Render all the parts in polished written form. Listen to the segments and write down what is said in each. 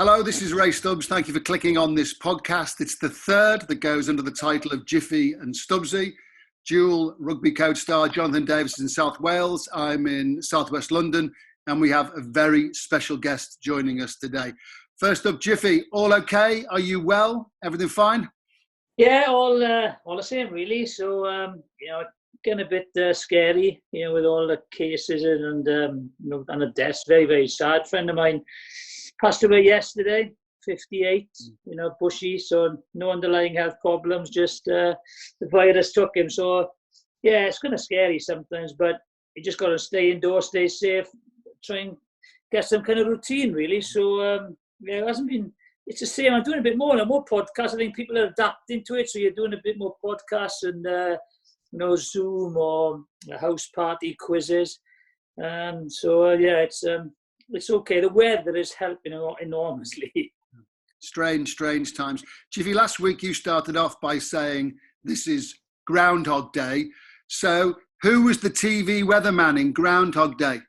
Hello, this is Ray Stubbs. Thank you for clicking on this podcast. It's the third that goes under the title of Jiffy and Stubbsy. Dual rugby coach star Jonathan Davis is in South Wales. I'm in southwest London, and we have a very special guest joining us today. First up, Jiffy, all okay? Are you well? Everything fine? Yeah, all the same, really. So, getting a bit scary, with all the cases and and the deaths. Very, very sad. Friend of mine passed away yesterday, 58, bushy, so no underlying health problems, just the virus took him. So, yeah, it's kind of scary sometimes, but you just got to stay indoors, stay safe, try and get some kind of routine, really. So, it hasn't been, it's the same. I'm doing a bit more podcasts. I think people are adapting to it, so you're doing a bit more podcasts and, Zoom or house party quizzes. It's okay. The weather is helping enormously. Strange times. Jiffy, last week you started off by saying this is Groundhog Day. So who was the TV weatherman in Groundhog Day?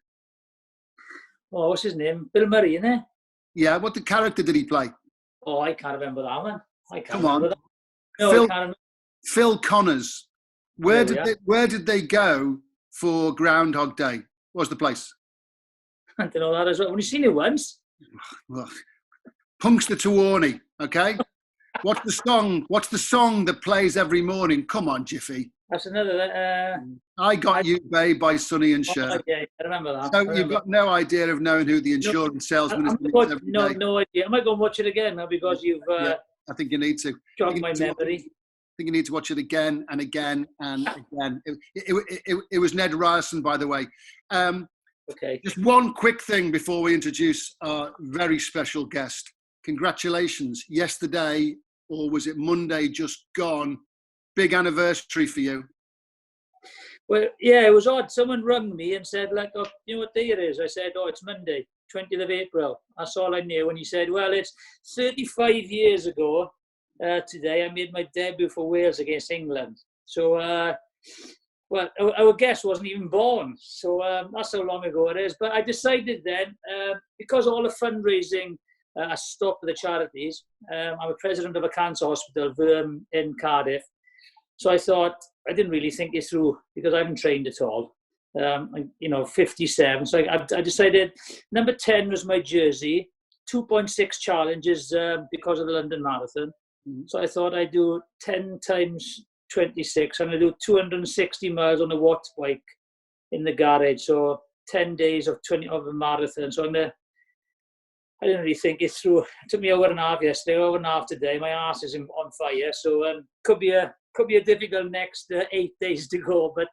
Oh, what's his name? Bill Murray, isn't it? Yeah, what character did he play? Oh, I can't remember that one. Come on. That. No, Phil, I can't remember. Phil Connors. Where did they go for Groundhog Day? What was the place? I don't know that as well. I've only seen it once. Well, Punkster to Warney, okay? What's the song that plays every morning? Come on, Jiffy. That's another. I Got You, Babe by Sonny and Cher. Yeah, I remember that. So you've got no idea of knowing who the insurance salesman is. No idea. I might go and watch it again now because you've. Yeah, I think you need to. Jogged my memory. I think you need to watch it again and again and again. It was Ned Ryerson, by the way. Okay. Just one quick thing before we introduce our very special guest. Congratulations. Yesterday, or was it Monday, just gone. Big anniversary for you. Well, yeah, it was odd. Someone rang me and said, oh, you know what day it is? I said, oh, it's Monday, 20th of April. That's all I knew. And he said, well, it's 35 years ago today. I made my debut for Wales against England. So, our guest wasn't even born. So that's how long ago it is. But I decided then, because all the fundraising I stopped with the charities, I'm a president of a cancer hospital in Cardiff. So I thought, I didn't really think it through because I haven't trained at all. 57. So I decided number 10 was my jersey, 2.6 challenges because of the London Marathon. Mm-hmm. So I thought I'd do 10 times 26. I'm going to do 260 miles on a watt bike in the garage. So 10 days of a marathon. So I didn't really think it through. It took me over an hour yesterday, over an hour today. My arse is on fire. So could be a difficult next 8 days to go. But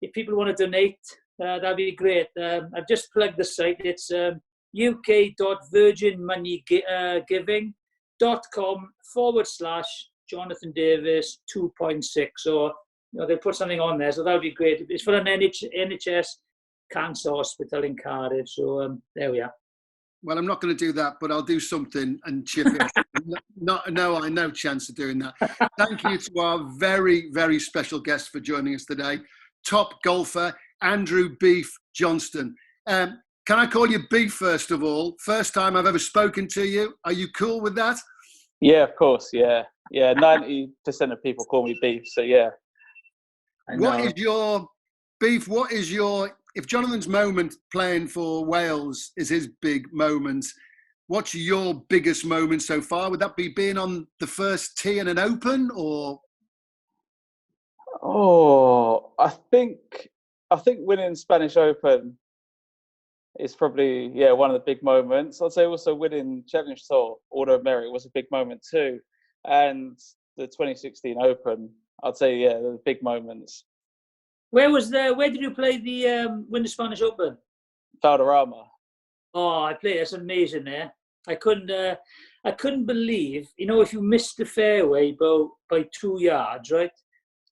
if people want to donate, that'd be great. I've just plugged the site. It's uk.virginmoneygiving.com/Jonathan Davis 2.6. So they'll put something on there. So that'll be great. It's for an NHS cancer hospital in Cardiff. So there we are. Well, I'm not going to do that, but I'll do something and chip in. No chance of doing that. Thank you to our very, very special guest for joining us today, top golfer, Andrew Beef Johnston. Can I call you Beef, first of all? First time I've ever spoken to you. Are you cool with that? Yeah, of course, yeah. 90% of people call me Beef, so yeah. If Jonathan's moment playing for Wales is his big moment, what's your biggest moment so far? Would that be being on the first tee in an Open, or? Oh, I think winning Spanish Open is probably one of the big moments. I'd say also winning Challenge Tour Order of Merit was a big moment too, and the 2016 Open. I'd say the big moments. Where did you play win the Spanish Open? Valderrama. Oh, I played. That's amazing there. I couldn't believe, if you missed the fairway by 2 yards, right?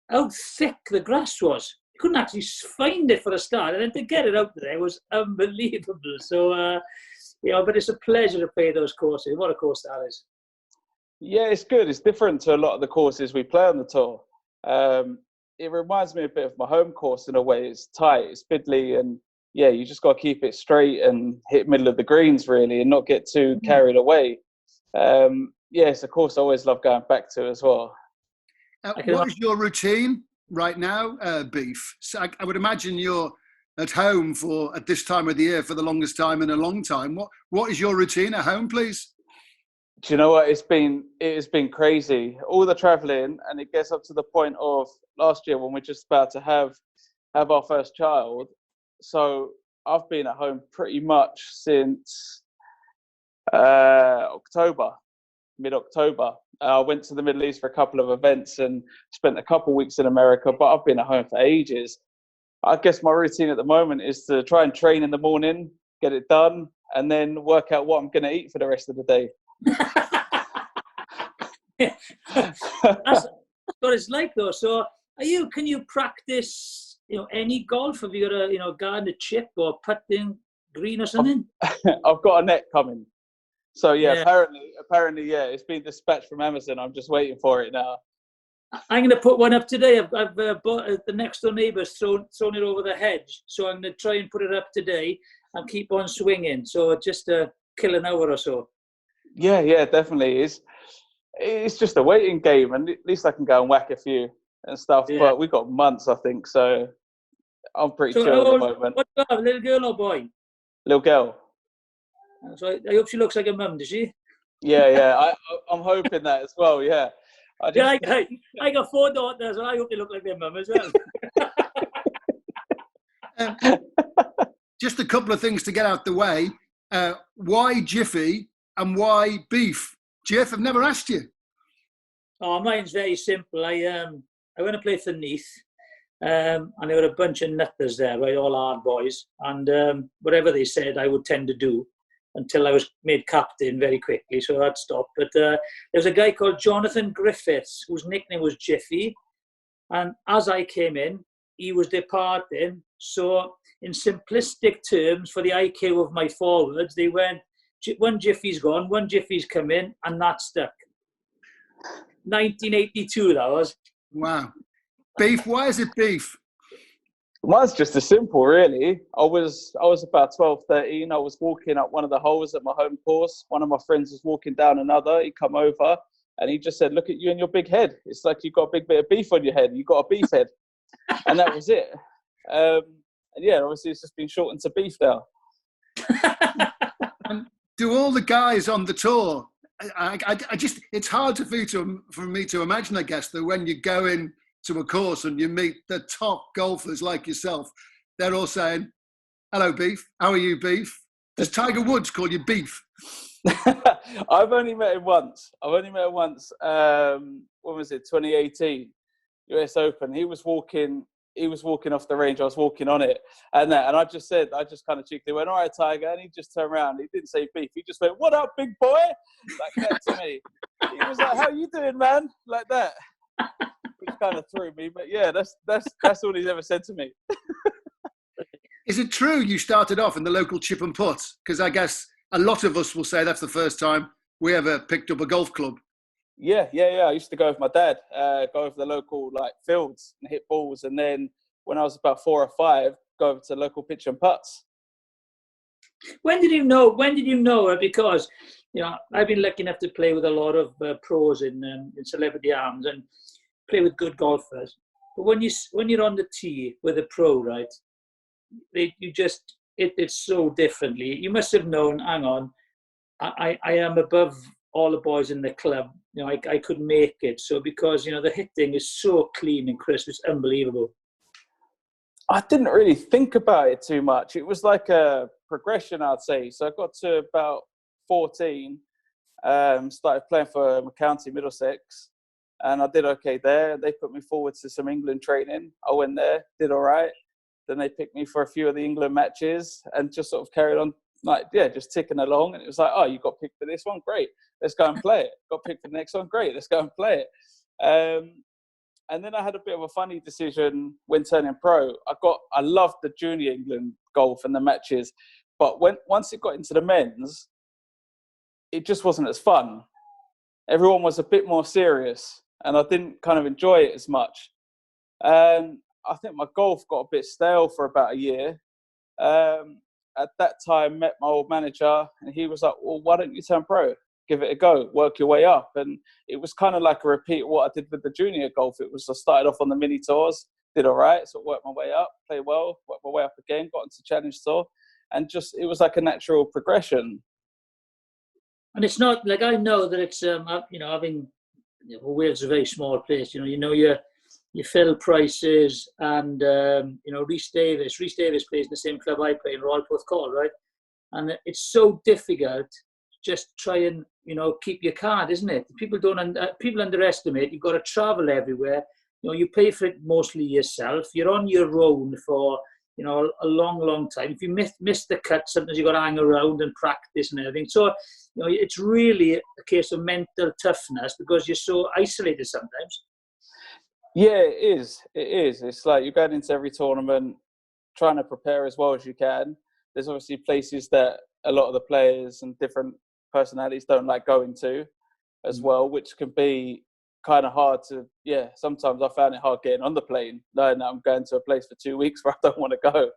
How thick the grass was. You couldn't actually find it for a start, and then to get it out there was unbelievable. So, but it's a pleasure to play those courses. What a course that is. Yeah, it's good. It's different to a lot of the courses we play on the tour. It reminds me a bit of my home course in a way. It's tight, it's fiddly, and yeah, you just got to keep it straight and hit middle of the greens really, and not get too carried away. Yes, of course, I always love going back to as well. What is your routine right now, Beef? So I would imagine you're at home at this time of the year for the longest time in a long time. What is your routine at home, please? Do you know what? It has been crazy. All the travelling, and it gets up to the point of last year when we're just about to have our first child. So I've been at home pretty much since mid-October. I went to the Middle East for a couple of events and spent a couple of weeks in America, but I've been at home for ages. I guess my routine at the moment is to try and train in the morning, get it done, and then work out what I'm going to eat for the rest of the day. That's what it's like, though. So, can you practice, any golf? Have you got a garden, a chip, or putting green or something? I've got a net coming. So yeah. Apparently, yeah, it's been dispatched from Amazon. I'm just waiting for it now. I'm going to put one up today. I've bought the next door neighbour's thrown it over the hedge, so I'm going to try and put it up today and keep on swinging. So just kill an hour or so. Yeah, definitely. It's just a waiting game, and at least I can go and whack a few and stuff. Yeah. But we've got months, I think, so I'm pretty chill at the moment. What do you have, little girl or boy? Little girl. So I hope she looks like a mum, does she? Yeah. I'm hoping that as well. Yeah. I got 4 daughters, and I hope they look like their mum as well. Just a couple of things to get out the way. Why Jiffy and why Beef? Jeff, I've never asked you. Oh, mine's very simple. I went to play for Neath, and there were a bunch of nutters there, right, all hard boys, and whatever they said, I would tend to do until I was made captain very quickly, so I'd stop. But there was a guy called Jonathan Griffiths, whose nickname was Jiffy, and as I came in, he was departing. So in simplistic terms, for the IQ of my forwards, they went, one Jiffy's gone, one Jiffy's come in, and that stuck. 1982, that was. Wow. Beef, why is it Beef? Mine's just as simple, really. I was about 12, 13. I was walking up one of the holes at my home course. One of my friends was walking down another. He come over and he just said, "Look at you and your big head. It's like you've got a big bit of beef on your head. You've got a beef head." And that was it. And yeah, obviously it's just been shortened to Beef now. Do all the guys on the tour, I just, it's hard for me to imagine, I guess, that when you go in to a course and you meet the top golfers like yourself, they're all saying, "Hello, Beef. How are you, Beef?" Does Tiger Woods call you Beef? I've only met him once. When was it? 2018, US Open. He was walking off the range. I was walking on it, and I just kind of cheekily went, "All right, Tiger," and he just turned around. He didn't say Beef. He just went, "What up, big boy?" Like that to me. He was like, "How you doing, man?" Like that. Which kind of threw me, but yeah, that's all he's ever said to me. Is it true you started off in the local chip and putt? Because I guess a lot of us will say that's the first time we ever picked up a golf club. Yeah. I used to go with my dad, go over the local fields and hit balls, and then when I was about 4 or 5, go over to local pitch and putts. When did you know? Because I've been lucky enough to play with a lot of pros in celebrity arms and play with good golfers. But when you're on the tee with a pro, right? It's so differently. You must have known. Hang on, I am above all the boys in the club. I could make it. So because the hitting is so clean and crisp, it's unbelievable. I didn't really think about it too much. It was like a progression, I'd say. So I got to about 14, started playing for County Middlesex, and I did okay there. They put me forward to some England training. I went there, did all right. Then they picked me for a few of the England matches and just sort of carried on, just ticking along. And it was like, "Oh, you got picked for this one? Great. Let's go and play it. Got picked for the next one? Great. Let's go and play it." And then I had a bit of a funny decision when turning pro. I loved the junior England golf and the matches. But once it got into the men's, it just wasn't as fun. Everyone was a bit more serious, and I didn't kind of enjoy it as much. I think my golf got a bit stale for about a year. At that time, met my old manager, and he was like, well, why don't you turn pro? Give it a go, work your way up. And it was kind of like a repeat of what I did with the junior golf. It was, I started off on the mini tours, did all right, so worked my way up, played well, worked my way up again, got into Challenge Tour, and just, it was like a natural progression. And it's not like, I know that it's having, Wales is a very small place. Your Phil Prices and Rhys Davis. Rhys Davis plays in the same club I play in, Royal Porthcawl, right? And it's so difficult just try and keep your card, isn't it? People underestimate. You've got to travel everywhere. You pay for it mostly yourself. You're on your own for a long time. If you miss the cut, sometimes you've got to hang around and practice and everything. So it's really a case of mental toughness because you're so isolated sometimes. Yeah, it is. It's like you're going into every tournament trying to prepare as well as you can. There's obviously places that a lot of the players and different personalities don't like going to as well, which can be kind of hard to, sometimes I found it hard getting on the plane, knowing that I'm going to a place for 2 weeks where I don't want to go.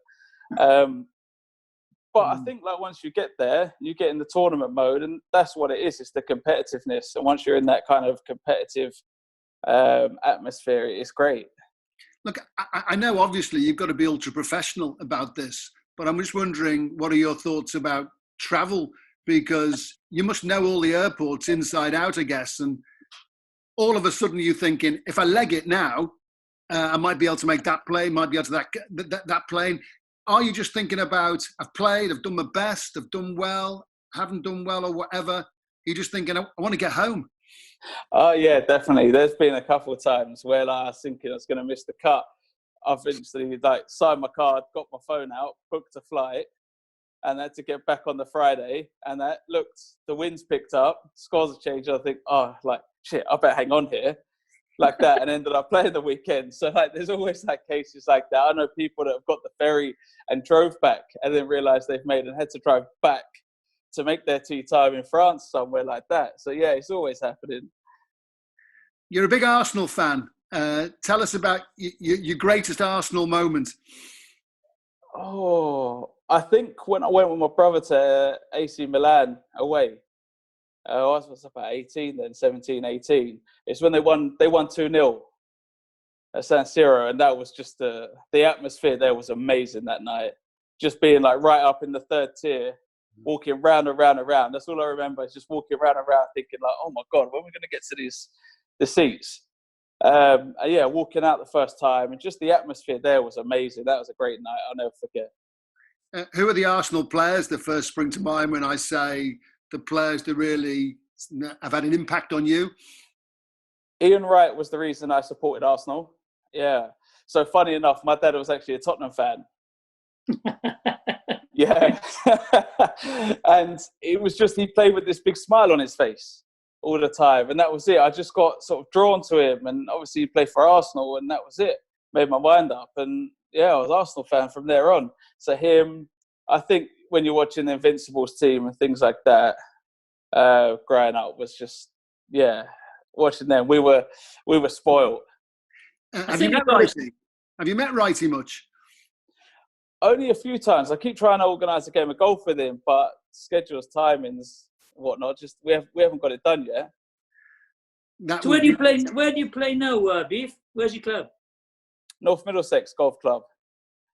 But I think like once you get there, you get in the tournament mode, and that's what it is. It's the competitiveness. And once you're in that kind of competitive atmosphere, it's great. Look, I know obviously you've got to be ultra professional about this, but I'm just wondering, what are your thoughts about travel? Because you must know all the airports inside out, I guess. And all of a sudden you're thinking, if I leg it now, I might be able to make that plane, might be able to that plane. Are you just thinking about, I've played, I've done my best, I've done well, haven't done well or whatever? You're just thinking, I want to get home. Oh, yeah, definitely. There's been a couple of times where I was thinking I was going to miss the cut. I've eventually signed my card, got my phone out, booked a flight, and had to get back on the Friday. And that the wind's picked up, scores have changed. I think, shit, I better hang on here, like that, and ended up playing the weekend. So there's always cases like that. I know people that have got the ferry and drove back and then realised they've made and had to drive back to make their tea time in France, somewhere like that. So yeah, it's always happening. You're a big Arsenal fan. Tell us about your greatest Arsenal moment. Oh, I think when I went with my brother to AC Milan away, I was about 18 then, 17, 18. It's when they won 2-0 at San Siro, and that was just the atmosphere there was amazing that night. Just being right up in the third tier, walking round and round and round. That's all I remember, is just walking round and round thinking oh my God, when are we going to get to the seats? Walking out the first time, and just the atmosphere there was amazing. That was a great night. I'll never forget. Who are the Arsenal players that first spring to mind when I say the players that really have had an impact on you? Ian Wright was the reason I supported Arsenal. Yeah. So funny enough, my dad was actually a Tottenham fan. Yeah. And it was just, he played with this big smile on his face all the time. And that was it. I just got sort of drawn to him. And obviously he played for Arsenal, and that was it. Made my mind up. And yeah, I was an Arsenal fan from there on. So him, I think when you're watching the Invincibles team and things like that, growing up was just, watching them. We were spoiled. Have you met Righty? Have you met Righty much? Only a few times. I keep trying to organise a game of golf with him, but schedules, timings, whatnot, just we haven't got it done yet. So where do you play? Where do you play now, Beef? Where's your club? North Middlesex Golf Club.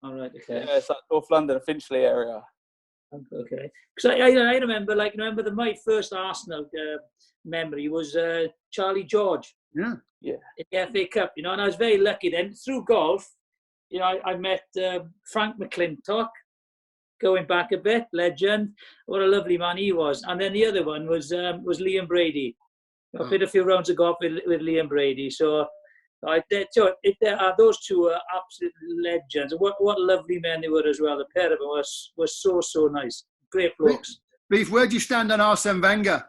All right. Okay. Yeah, it's like North London, Finchley area. Okay. Because I remember, my first Arsenal memory was Charlie George. Yeah. Yeah. In the FA Cup, and I was very lucky then through golf. I met Frank McClintock, going back a bit, legend. What a lovely man he was. And then the other one was Liam Brady. I played a few rounds of golf with Liam Brady. So those two are absolute legends. What lovely men they were as well. The pair of them was so nice. Great blokes. Beef, where do you stand on Arsene Wenger?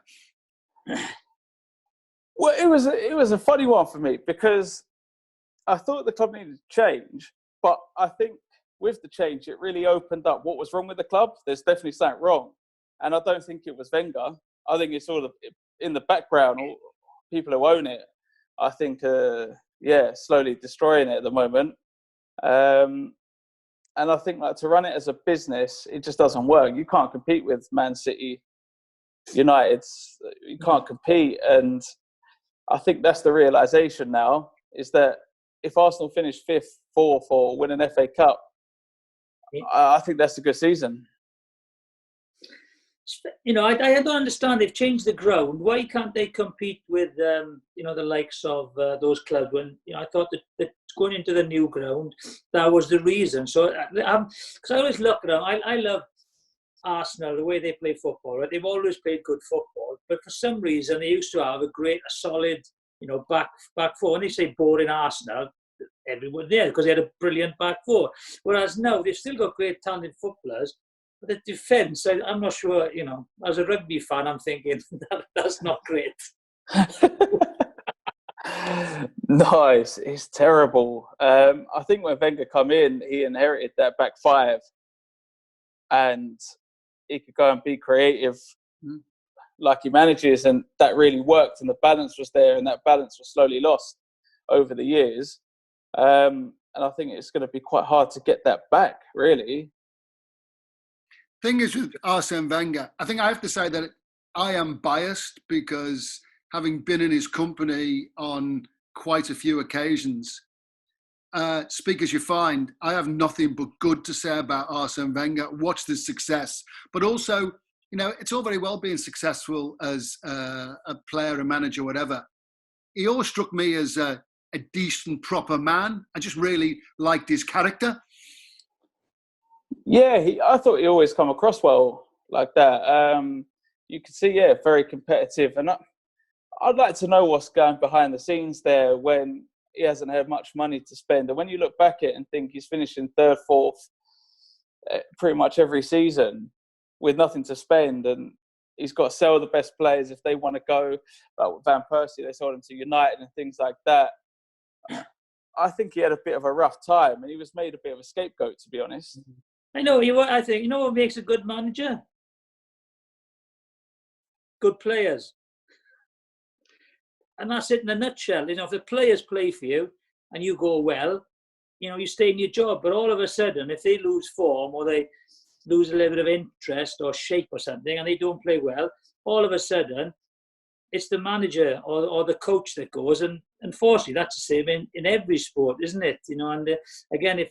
Well, it was a funny one for me, because I thought the club needed to change, but I think with the change, it really opened up what was wrong with the club. There's definitely something wrong, and I don't think it was Wenger. I think it's all in the background, all people who own it. I think, slowly destroying it at the moment. And I think like to run it as a business, it just doesn't work. You can't compete with Man City, United. You can't compete. And I think that's the realization now, is that if Arsenal finish 5th, 4th, or win an FA Cup, I think that's a good season. You know, I don't understand. They've changed the ground. Why can't they compete with, you know, the likes of those clubs? When, you know, I thought that going into the new ground, that was the reason. So, because I always look around, I love Arsenal, the way they play football. Right? They've always played good football, but for some reason they used to have a solid, you know, back four. When they say boring Arsenal, everyone there because they had a brilliant back four. Whereas now they've still got great talented footballers. But the defence, I'm not sure, you know, as a rugby fan, I'm thinking that's not great. No, it's terrible. I think when Wenger come in, he inherited that back five, and he could go and be creative like he manages, and that really worked, and the balance was there, and that balance was slowly lost over the years. And I think it's going to be quite hard to get that back, really. Thing is with Arsene Wenger, I think I have to say that I am biased because having been in his company on quite a few occasions, speak as you find, I have nothing but good to say about Arsene Wenger. Watch the success, but also, you know, it's all very well being successful as a player, a manager, whatever. He always struck me as a decent, proper man. I just really liked his character. Yeah, I thought he always come across well like that. You can see, very competitive. And I'd like to know what's going behind the scenes there when he hasn't had much money to spend. And when you look back at it and think he's finishing 3rd, 4th, pretty much every season with nothing to spend, and he's got to sell the best players if they want to go. Like with Van Persie, they sold him to United and things like that. I think he had a bit of a rough time, and he was made a bit of a scapegoat, to be honest. I know. I think, you know what makes a good manager? Good players. And that's it in a nutshell. You know, if the players play for you and you go well, you know, you stay in your job. But all of a sudden, if they lose form or they lose a little bit of interest or shape or something and they don't play well, all of a sudden, it's the manager or the coach that goes. And unfortunately, that's the same in every sport, isn't it? You know, and again,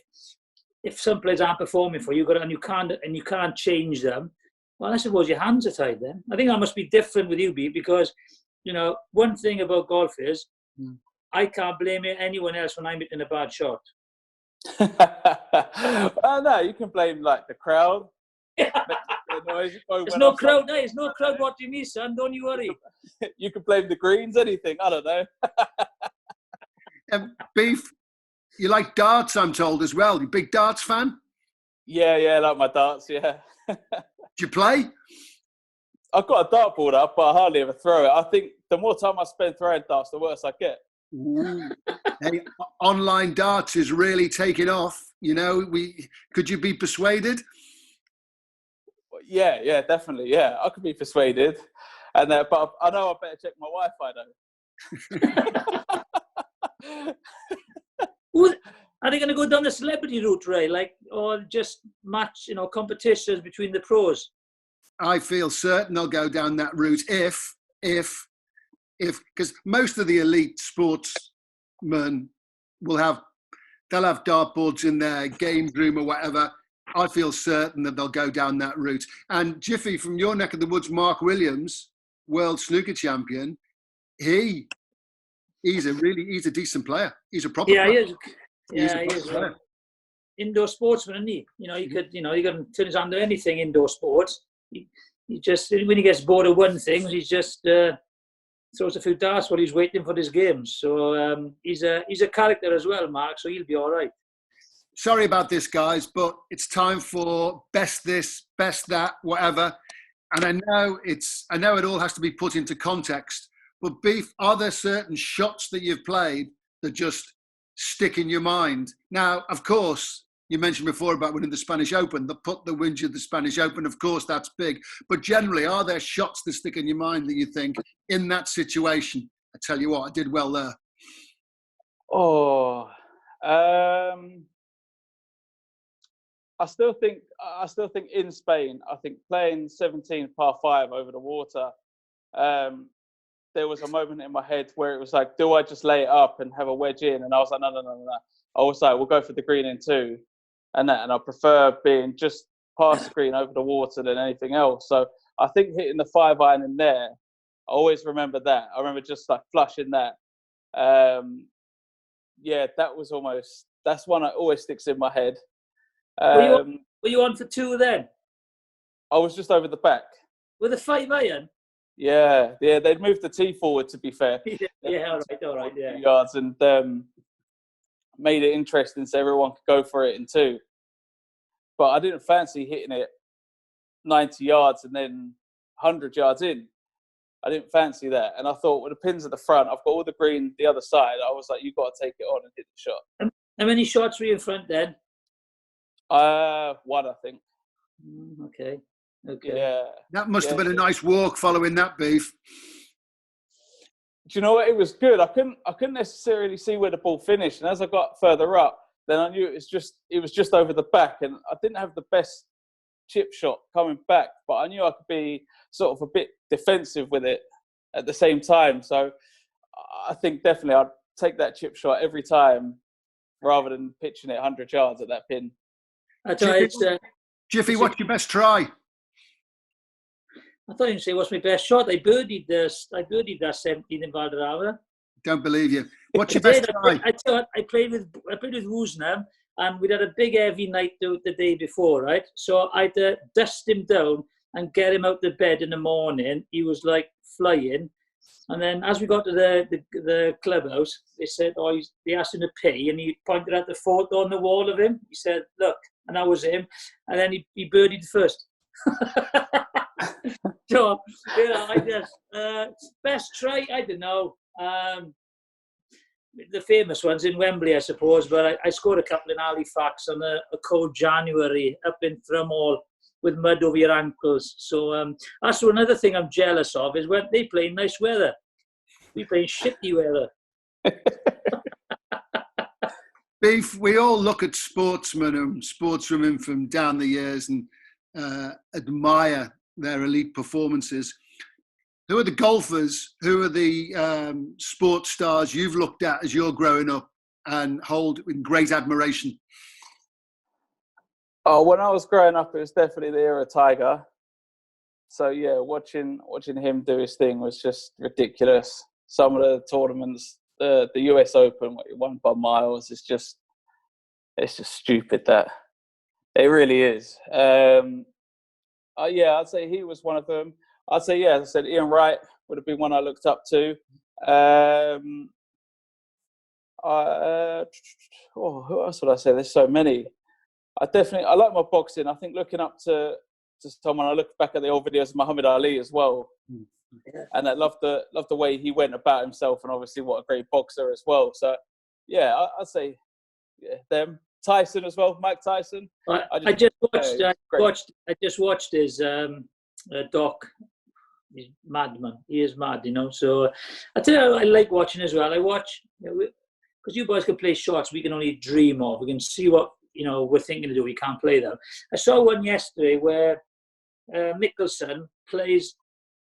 if some players aren't performing for you, and you can't change them, well, I suppose your hands are tied then. I think that must be different with you, B, because, you know, one thing about golf is I can't blame anyone else when I'm hitting a bad shot. No, you can blame like the crowd. There's no crowd. No, there's no crowd watching me, son. Don't you worry. You can blame the greens, anything. I don't know. Beef, you like darts, I'm told, as well. You big darts fan? Yeah, I like my darts, yeah. Do you play? I've got a dartboard up, but I hardly ever throw it. I think the more time I spend throwing darts, the worse I get. Ooh. Hey, online darts is really taking off. You know, could you be persuaded? Yeah, definitely. Yeah, I could be persuaded. And but I know I better check my Wi-Fi though. Are they going to go down the celebrity route, Ray? Like, or just match, you know, competitions between the pros? I feel certain they'll go down that route if, because most of the elite sportsmen they'll have dartboards in their game room or whatever. I feel certain that they'll go down that route. And Jiffy, from your neck of the woods, Mark Williams, world snooker champion, he's a decent player. He's a proper player. He is. Yeah, he is. Indoor sportsman, isn't he? You know, he can turn his hand to anything indoor sports. He just, when he gets bored of one thing, he just throws a few darts while he's waiting for his games. So he's a character as well, Mark. So he'll be all right. Sorry about this, guys, but it's time for best this, best that, whatever. And I know it all has to be put into context. But Beef, are there certain shots that you've played that just stick in your mind? Now, of course, you mentioned before about winning the Spanish Open, the putt that wins you the Spanish Open. Of course, that's big. But generally, are there shots that stick in your mind that you think, in that situation, I tell you what, I did well there? Oh, I still think in Spain, I think playing 17 par 5 over the water, there was a moment in my head where it was like, do I just lay it up and have a wedge in? And I was like, no. I was like, we'll go for the green in 2, and I prefer being just past the green over the water than anything else. So I think hitting the 5-iron in there, I always remember that. I remember just like flushing that. Yeah, that's one that always sticks in my head. Were you on for 2 then? I was just over the back. With a 5-iron? Yeah. They'd moved the tee forward, to be fair. Yeah, all right, yeah. Yards, and made it interesting so everyone could go for it in 2. But I didn't fancy hitting it 90 yards and then 100 yards in. I didn't fancy that. And I thought, with the pins at the front, I've got all the green the other side. I was like, you've got to take it on and hit the shot. How many shots were you in front then? 1, I think. Okay. Yeah. That must have been a nice walk following that, Beef. Do you know what? It was good. I couldn't necessarily see where the ball finished, and as I got further up, then I knew it was just over the back, and I didn't have the best chip shot coming back, but I knew I could be sort of a bit defensive with it at the same time. So I think definitely I'd take that chip shot every time rather than pitching it 100 yards at that pin. Jiffy, what's your best try? I thought you were say what's my best shot. I birdied that 17 in Valderrama. Don't believe you. What's your best try? I played with Woosnam, and we'd had a big heavy night the day before, right? So I'd dust him down and get him out the bed in the morning. He was like flying. And then as we got to the clubhouse, they said, they asked him to pay, and he pointed at the photo on the wall of him. He said, look, and that was him. And then he birdied first. So, I just, best try, I don't know. The famous ones in Wembley, I suppose, but I scored a couple in Halifax on a cold January up in Thrumall with mud over your ankles. So that's another thing I'm jealous of, is when they play in nice weather. We play in shitty weather. Beef, we all look at sportsmen and sportswomen from down the years and admire their elite performances. Who are the golfers, who are the sports stars you've looked at as you're growing up and hold in great admiration? Oh, when I was growing up, it was definitely the era Tiger. So yeah, watching him do his thing was just ridiculous. Some of the tournaments, the US Open, what he won by miles, it's just stupid. That it really is. Yeah, I'd say he was one of them. I'd say, yeah, as I said, Ian Wright would have been one I looked up to. Who else would I say? There's so many. I like my boxing. I think looking up to someone, I look back at the old videos of Muhammad Ali as well. Yeah. And I love the way he went about himself, and obviously what a great boxer as well. So, yeah, I'd say them. Tyson as well, Mike Tyson. I just watched his doc. He's madman. He is mad, you know. So I tell you, I like watching as well. I watch because you boys can play shots we can only dream of. We can see what we're thinking to do. We can't play them. I saw one yesterday where Mickelson plays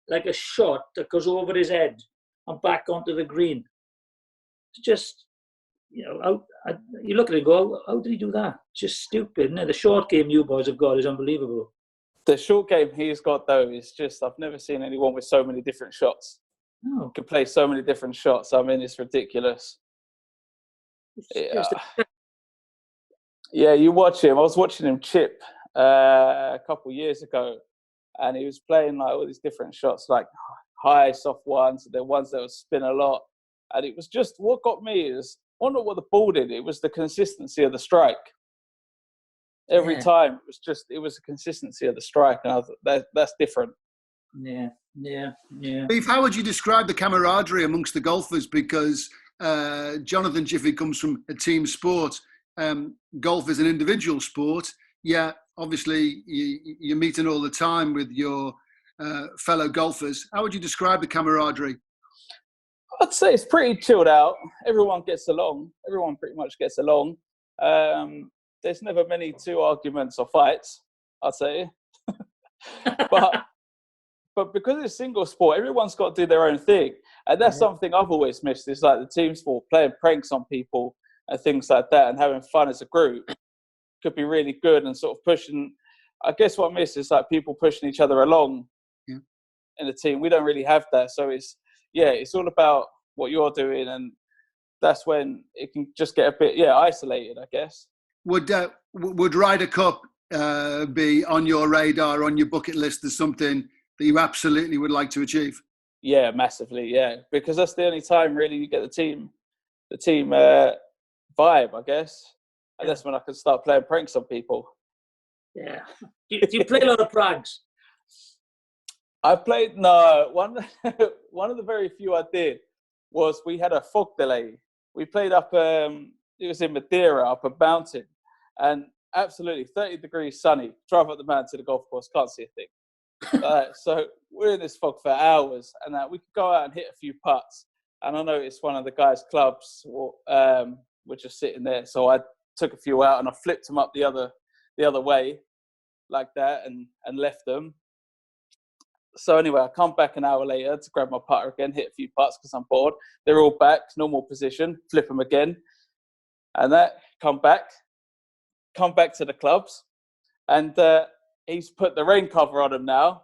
like a shot that goes over his head and back onto the green. It's just. You look at it and go, how did he do that? It's just stupid, isn't it? The short game you boys have got is unbelievable. The short game he's got, though, is just, I've never seen anyone with so many different shots. Oh. Can play so many different shots. I mean, it's ridiculous. Yeah, you watch him. I was watching him chip a couple of years ago, and he was playing like all these different shots, like high, soft ones, and then ones that would spin a lot. And it was just, what got me is, I wonder what the ball did. It was the consistency of the strike. Every time, it was the consistency of the strike, and I thought that's different. Yeah. Beef, how would you describe the camaraderie amongst the golfers? Because Jonathan Jiffy comes from a team sport. Golf is an individual sport. Yeah, obviously you're meeting all the time with your fellow golfers. How would you describe the camaraderie? I'd say it's pretty chilled out. Everyone gets along. Everyone pretty much gets along. there's never many two arguments or fights, I'd say. But because it's single sport, everyone's got to do their own thing. And that's something I've always missed. It's like the team sport, playing pranks on people and things like that, and having fun as a group could be really good and sort of pushing. I guess what I miss is like people pushing each other along in the team. We don't really have that. So it's all about what you're doing. And that's when it can just get a bit, isolated, I guess. Would Ryder Cup be on your radar, on your bucket list as something that you absolutely would like to achieve? Yeah, massively, yeah. Because that's the only time really you get the team vibe, I guess. And that's when I can start playing pranks on people. Yeah. Do you play a lot of pranks? One of the very few I did was we had a fog delay. We played up, it was in Madeira, up a mountain. And absolutely 30 degrees sunny. Drive up the mountain to the golf course, can't see a thing. So we're in this fog for hours, and we could go out and hit a few putts. And I noticed one of the guys' clubs were just sitting there, so I took a few out and I flipped them up the other way, like that, and left them. So anyway, I come back an hour later to grab my putter again, hit a few putts because I'm bored. They're all back, normal position, flip them again, and come back to the clubs, and he's put the rain cover on them now,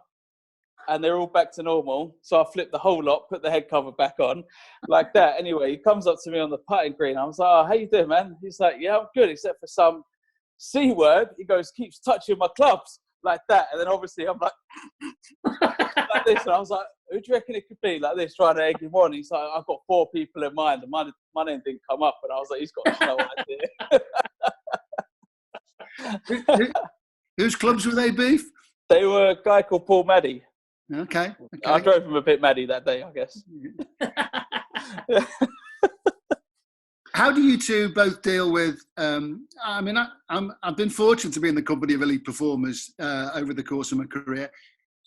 and they're all back to normal. So I flipped the whole lot, put the head cover back on, like that. Anyway, he comes up to me on the putting green. I was like, "Oh, how you doing, man?" He's like, "Yeah, I'm good, except for some C word." He goes, "Keeps touching my clubs," like that. And then obviously I'm like, like this. And I was like, "Who do you reckon it could be?" Like this, trying to egg him on. He's like, "I've got 4 people in mind. And my name didn't come up." And I was like, "He's got no idea." Whose clubs were they, Beef? They were a guy called Paul Maddy. Okay. I drove him a bit Maddy that day, I guess. How do you two both deal with? I've been fortunate to be in the company of elite performers over the course of my career.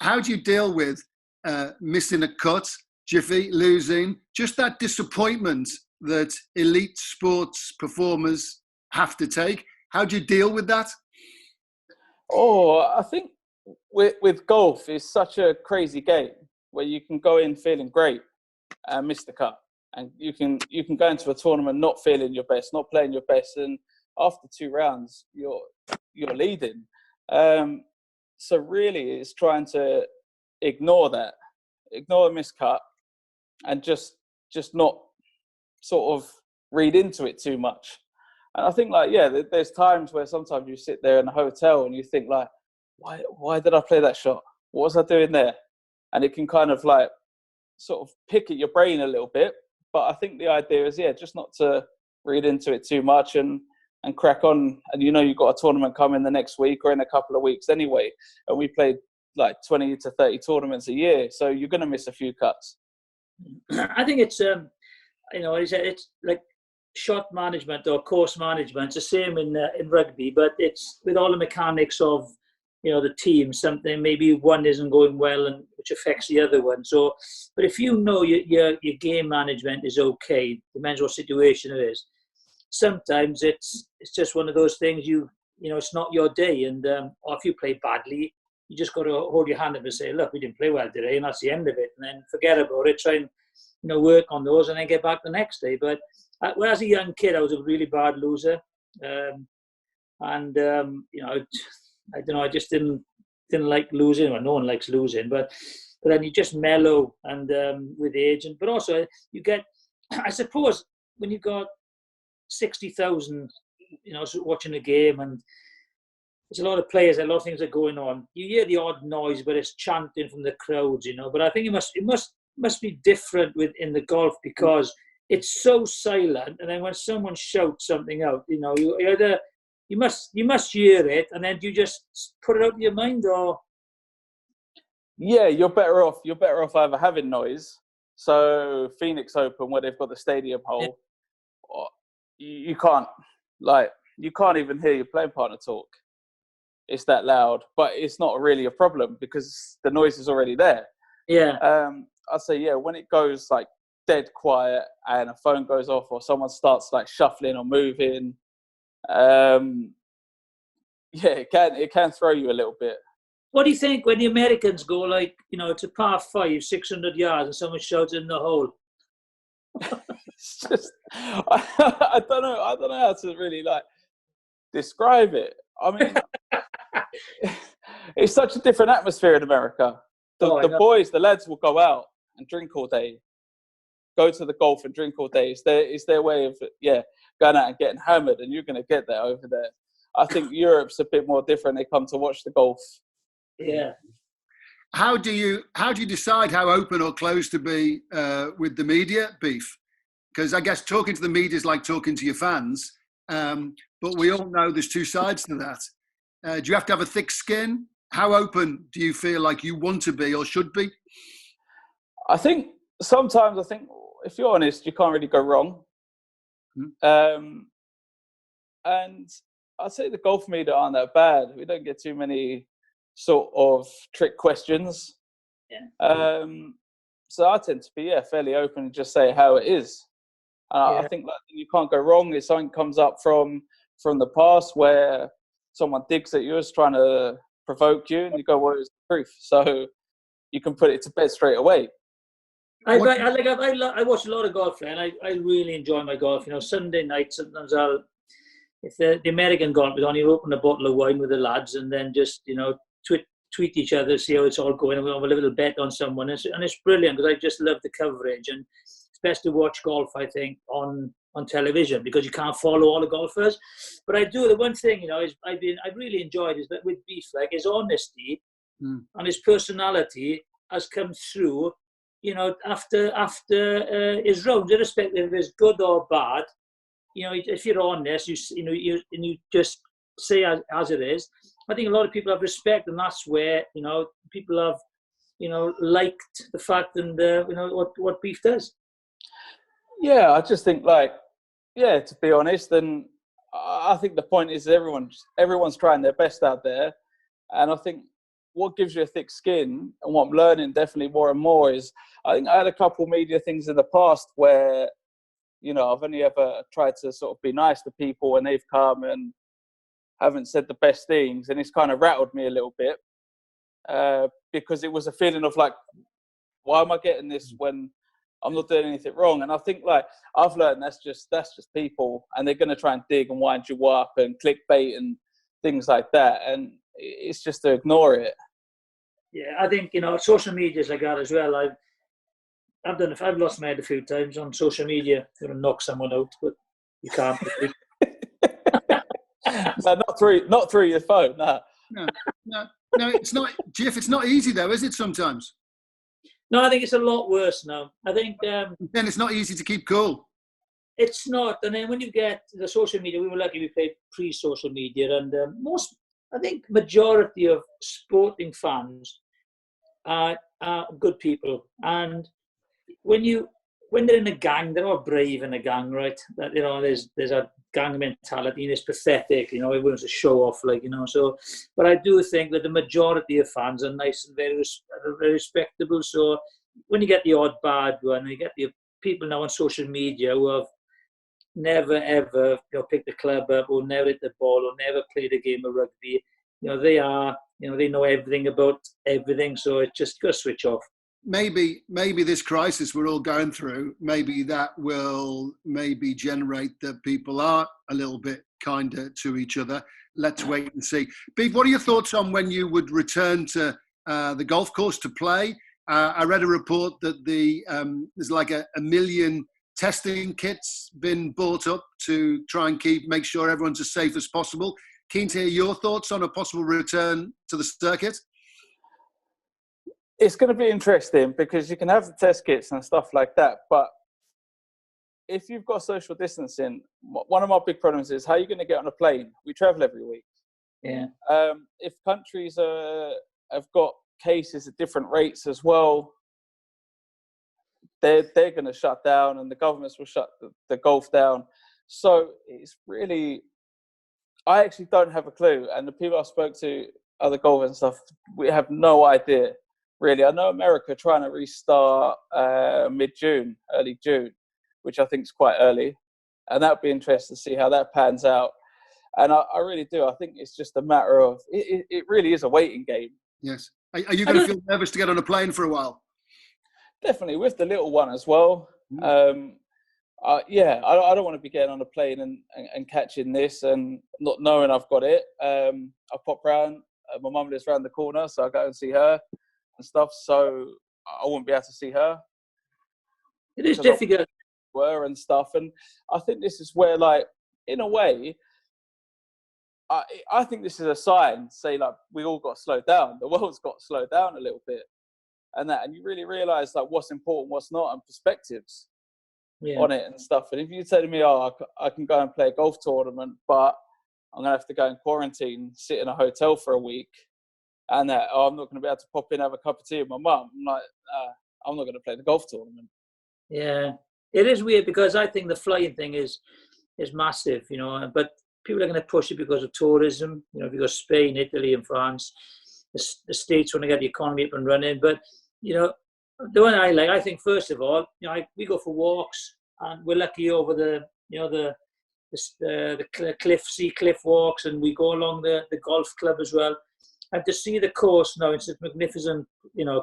How do you deal with missing a cut, Jiffy, losing, just that disappointment that elite sports performers have to take? How do you deal with that? Oh, I think with golf, it's such a crazy game where you can go in feeling great and miss the cut, and you can go into a tournament not feeling your best, not playing your best, and after 2 rounds you're leading. So really, it's trying to ignore the miscut, and just not sort of read into it too much. And I think, there's times where sometimes you sit there in a hotel and you think, like, why did I play that shot? What was I doing there? And it can kind of sort of pick at your brain a little bit. But I think the idea is, just not to read into it too much and crack on. And you've got a tournament coming the next week or in a couple of weeks anyway. And we played like 20 to 30 tournaments a year. So you're going to miss a few cuts. I think it's, it's like shot management or course management. It's the same in rugby, but it's with all the mechanics of, the team, something maybe one isn't going well and which affects the other one. So, but if your game management is okay, depends what situation it is. Sometimes it's just one of those things it's not your day, and or if you play badly, you just got to hold your hand up and say, "Look, we didn't play well today," and that's the end of it. And then forget about it. Try and work on those, and then get back the next day. But when I was a young kid, I was a really bad loser, I don't know. I just didn't like losing. Well, no one likes losing, but then you just mellow and with age, but also you get. I suppose when you've got 60,000, watching a game, and there's a lot of players, a lot of things are going on. You hear the odd noise, but it's chanting from the crowds, But I think it must be different in the golf because it's so silent, and then when someone shouts something out, you must hear it, and then you just put it out of your mind, or you're better off either having noise. So Phoenix Open, where they've got the stadium hole, you can't even hear your playing partner talk. It's that loud, but it's not really a problem because the noise is already there. I'd say when it goes like dead quiet and a phone goes off or someone starts like shuffling or moving, it can throw you a little bit. What do you think when the Americans go, like, it's a par 5, 600 yards, and someone shouts in the hole? It's just, I don't know how to really describe it. I mean, it's such a different atmosphere in America. The boys, the lads will go out and drink all day, go to the golf and drink all day. It's their way of going out and getting hammered, and you're going to get that over there. I think Europe's a bit more different. They come to watch the golf. Yeah. How do you decide how open or closed to be with the media, Beef? Because I guess talking to the media is like talking to your fans, but we all know there's two sides to that. Do you have to have a thick skin? How open do you feel like you want to be or should be? I think sometimes, if you're honest, you can't really go wrong. And I'd say the golf media aren't that bad. We don't get too many sort of trick questions. Yeah. So I tend to be fairly open and just say how it is. I think you can't go wrong. If something comes up from the past where someone digs at you, is trying to provoke you, and you go, well, it's the truth. So you can put it to bed straight away. I watch a lot of golf, and I really enjoy my golf. Sunday night, sometimes if the American golf is on, you open a bottle of wine with the lads, and then just tweet each other, see how it's all going, and we'll have a little bet on someone, and it's brilliant because I just love the coverage, and it's best to watch golf, I think, on television because you can't follow all the golfers. But I do, the one thing is I've really enjoyed is that with Beef, like, his honesty and his personality has come through. After his rounds, irrespective if it's good or bad, if you're honest, you just say as it is. I think a lot of people have respect, and that's where people have liked the fact and what Beef does. Yeah, I just think to be honest, and I think the point is everyone's trying their best out there, and I think what gives you a thick skin and what I'm learning definitely more and more is I think I had a couple media things in the past where I've only ever tried to sort of be nice to people and they've come and haven't said the best things, and it's kind of rattled me a little bit because it was a feeling of why am I getting this when I'm not doing anything wrong? And I think I've learned that's just people, and they're going to try and dig and wind you up and clickbait and things like that, and it's just to ignore it. Yeah, I think social media is like that as well. I've lost my head a few times on social media. You're going to knock someone out, but you can't. No, not through your phone. No, it's not. Jiff, it's not easy though, is it? Sometimes. No, I think it's a lot worse now. I think then it's not easy to keep cool. It's not, and then when you get the social media, we were lucky we played pre-social media, and I think majority of sporting fans are good people, and when they're in a gang, they're all brave in a gang, right? That there's a gang mentality, and it's pathetic, everyone's a show off, so. But I do think that the majority of fans are nice and very respectable. So when you get the odd bad one, you get the people now on social media who have never ever picked the club up or never hit the ball or never played a game of rugby. They know everything about everything. So it's just got to switch off. Maybe this crisis we're all going through, maybe that will generate that people are a little bit kinder to each other. Let's wait and see. Beef, what are your thoughts on when you would return to the golf course to play? I read a report that there's like a million testing kits been bought up to try and make sure everyone's as safe as possible. Keen to hear your thoughts on a possible return to the circuit. It's going to be interesting because you can have the test kits and stuff like that, but if you've got social distancing, one of my big problems is how are you going to get on a plane? We travel every week. Yeah. If countries have got cases at different rates as well, they're going to shut down, and the governments will shut the golf down. So it's really, I actually don't have a clue, and the people I spoke to, other golfers and stuff, we have no idea. Really, I know America trying to restart mid-June, early June, which I think is quite early, and that would be interesting to see how that pans out. And I really do. I think it's just a matter of, it really is a waiting game. Yes. Are you going to feel nervous to get on a plane for a while? Definitely, with the little one as well. I don't want to be getting on a plane and catching this and not knowing I've got it. I pop round, my mum lives round the corner, so I go and see her and stuff. So I won't be able to see her. It is difficult. And stuff, and I think this is where, like, in a way, I think this is a sign. Say, like, we all got slowed down. The world's got slowed down a little bit, and you really realise, like, what's important, what's not, and perspectives on it and stuff. And if you say to me, "Oh, I can go and play a golf tournament, but I'm gonna have to go in quarantine, sit in a hotel for a week, and I'm not gonna be able to pop in, have a cup of tea with my mum," I'm like, I'm not gonna play the golf tournament. Yeah. It is weird because I think the flying thing is massive, but people are going to push it because of tourism. Because Spain, Italy, and France, the States want to get the economy up and running. But, the one I think, first of all, we go for walks, and we're lucky over the sea cliff walks, and we go along the golf club as well. And to see the course now in such magnificent,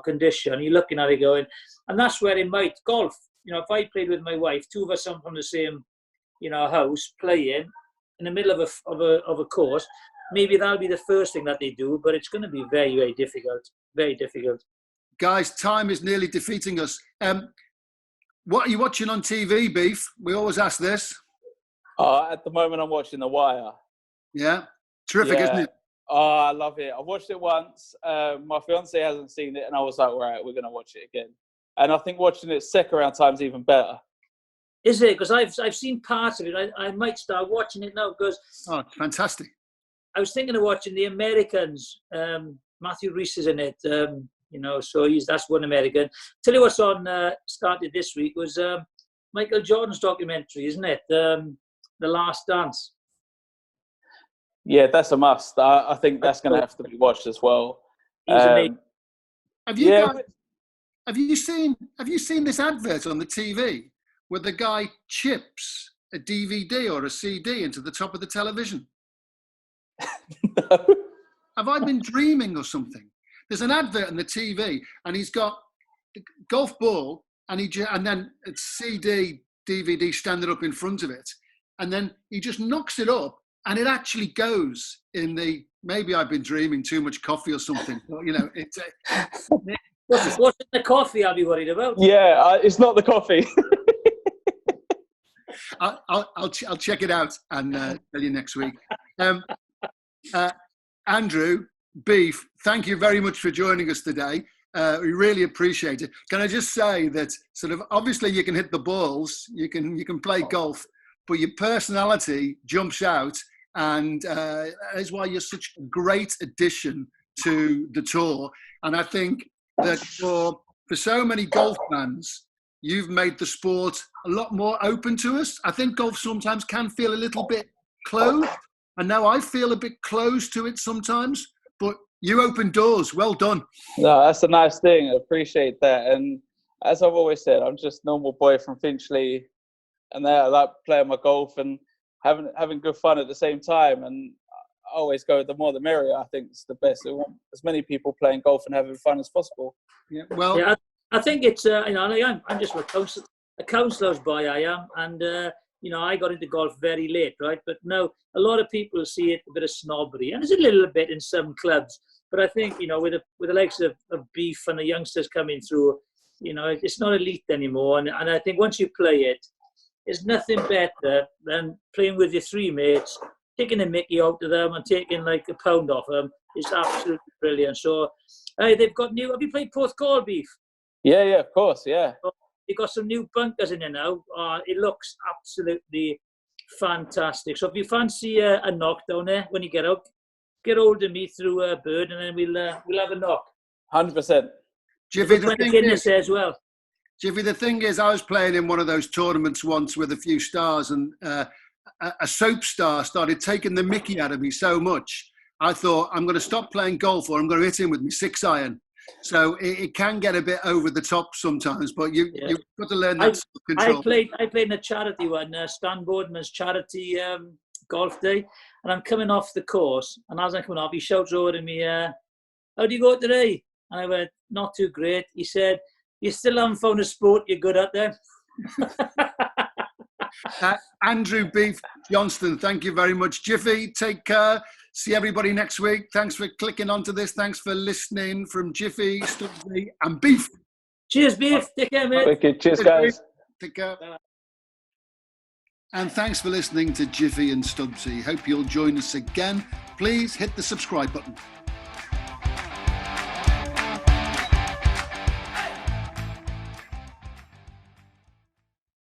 condition, you're looking at it going, and that's where it might golf. If I played with my wife, two of us from the same, house, playing in the middle of a course, maybe that'll be the first thing that they do, but it's going to be very, very difficult. Very difficult. Guys, time is nearly defeating us. What are you watching on TV, Beef? We always ask this. At the moment, I'm watching The Wire. Yeah? Terrific, isn't it? Oh, I love it. I watched it once. My fiance hasn't seen it, and I was like, right, we're going to watch it again. And I think watching it second round time is even better. Is it? Because I've seen parts of it. I might start watching it now because... Oh, it's fantastic. I was thinking of watching The Americans. Matthew Rhys is in it, so that's one American. Tell you what's on, started this week, was Michael Jordan's documentary, isn't it? The Last Dance. Yeah, that's a must. I think that's going to have to be watched as well. Have you seen this advert on the TV where the guy chips a DVD or a CD into the top of the television? No. Have I been dreaming or something? There's an advert on the TV, and he's got the golf ball, and then a CD, DVD standing up in front of it, and then he just knocks it up, and it actually goes in the. Maybe I've been dreaming too much coffee or something. But, it's. What's in the coffee I'll be worried about? Yeah, it's not the coffee. I'll check it out and tell you next week. Andrew Beef, thank you very much for joining us today. We really appreciate it. Can I just say that sort of obviously you can hit the balls, you can play golf, but your personality jumps out, and that is why you're such a great addition to the tour. And I think that for so many golf fans, you've made the sport a lot more open to us. I think golf sometimes can feel a little bit closed, and now I feel a bit closed to it sometimes, but you open doors. Well done. No, that's a nice thing. I appreciate that. And as I've always said, I'm just a normal boy from Finchley, and I like playing my golf and having good fun at the same time. And I always go, the more the merrier. I think it's the best. We want as many people playing golf and having fun as possible. Yeah, well, yeah, I think it's I'm just a counsellor's boy. I am, and I got into golf very late, right? But now a lot of people see it a bit of snobbery, and there's a little bit in some clubs. But I think with the likes of Beef and the youngsters coming through, it's not elite anymore. And I think once you play it, there's nothing better than playing with your three mates, taking a mickey out of them and taking like a pound off them. It's absolutely brilliant. So, they've got new. Have you played Porthcawl, Beef? Yeah, of course, yeah. They've got some new bunkers in there now. It looks absolutely fantastic. So if you fancy a knock down there when you get out, get hold of me through Bird, and then we'll have a knock. 100%. Jiffy, the thing is, I was playing in one of those tournaments once with a few stars, and a soap star started taking the mickey out of me so much. I thought, I'm going to stop playing golf, or I'm going to hit him with my 6-iron. So it can get a bit over the top sometimes, but you've got to learn that self-control. I played in a charity one, Stan Boardman's charity golf day, and I'm coming off the course, and as I'm coming off, he shouts over to me, how do you go today? And I went, not too great. He said, you still haven't found a sport you're good at then? Andrew Beef Johnston, thank you very much. Jiffy, take care. See everybody next week. Thanks for clicking onto this. Thanks for listening from Jiffy, Stubbsy and Beef. Cheers, Beef. Take care, mate. Thank you. Cheers, guys. Take care. And thanks for listening to Jiffy and Stubbsy. Hope you'll join us again. Please hit the subscribe button.